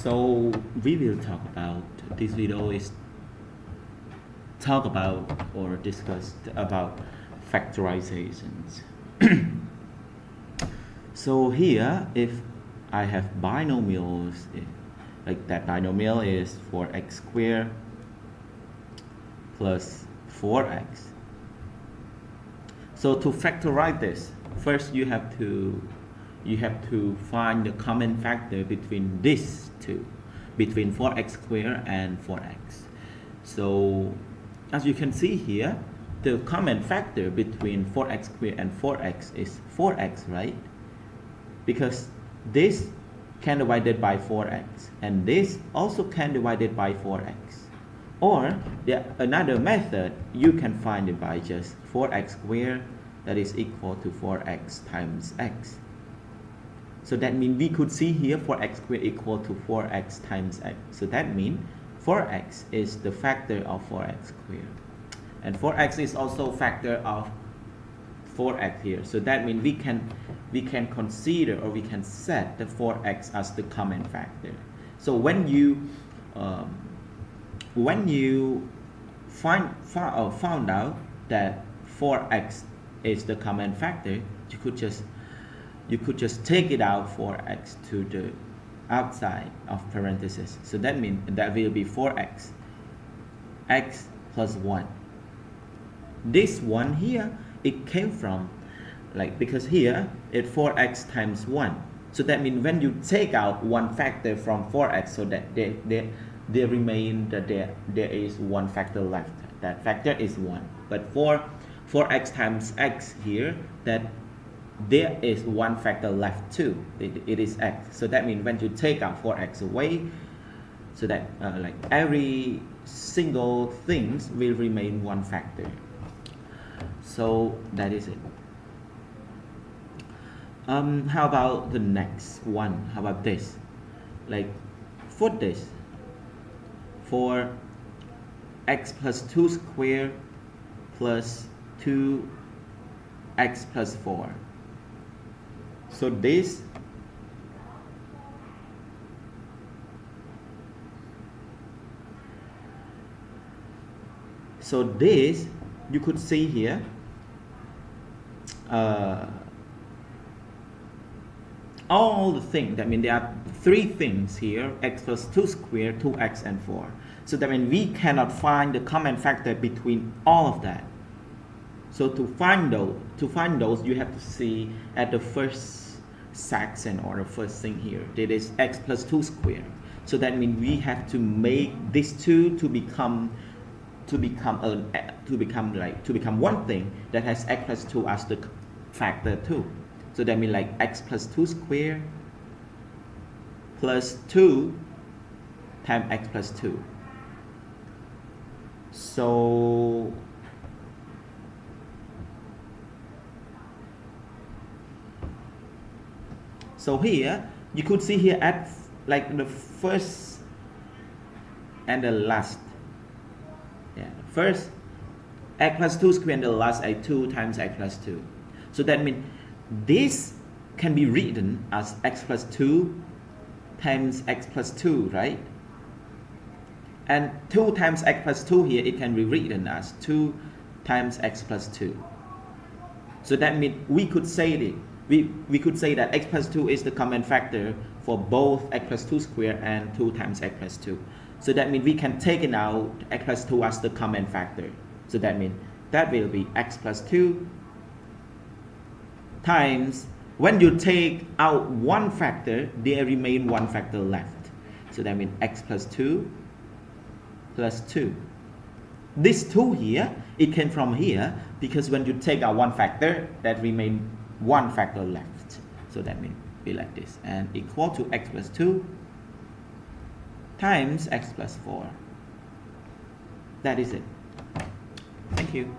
So we will talk about, this video is talk about or discuss about factorizations. So here, if I have binomials, like that binomial is 4x squared plus 4x. So to factorize this, first you have to find the common factor between these two, between 4x squared and 4x. So as you can see here, the common factor between 4x squared and 4x is 4x, right? Because this can divided by 4x and this also can divided by 4x. Or another method, you can find it by just 4x squared, that is equal to 4x times x. So that means we could see here 4x squared equal to 4x times x. So that means 4x is the factor of 4x squared. And 4x is also factor of 4x here. So that means we can consider, or we can set the 4x as the common factor. So when you found out that 4x is the common factor, you could just take it out 4x to the outside of parentheses. So that means that will be 4x, x plus 1. This one here, it came from, like, because here it's 4x times 1. So that means when you take out one factor from 4x, so that they remain that there is one factor left. That factor is 1. But for 4x times x here, that there is one factor left too. It is x. So that means when you take out 4x away, so that like every single things will remain one factor. So that is it. How about the next one? How about this? Like for this, for x plus 2 squared plus 2x plus 4. So this you could see here all the things. That means there are three things here: x plus 2 squared, 2x, and 4. So that means we cannot find the common factor between all of that. So to find those, you have to see at the first section, or the first thing here, that is x plus 2 squared. So that means we have to make these two to become one thing that has x plus 2 as the factor too. So that means like x plus 2 squared plus 2 times x plus 2. So here you could see here at like the first and the last. Yeah, first x plus 2 squared and the last is 2 times x plus 2. So that means this can be written as x plus 2 times x plus 2, right? And 2 times x plus 2 here, it can be written as 2 times x plus 2. So that means we could say that x plus 2 is the common factor for both x plus 2 squared and 2 times x plus 2. So that means we can take it out x plus 2 as the common factor. So that means that will be x plus 2 times, when you take out one factor, there remain one factor left. So that means x plus 2 plus 2. This 2 here, it came from here, because when you take out one factor, that remain one factor left. So that means be like this, and equal to x plus 2 times x plus 4. That is it. Thank you.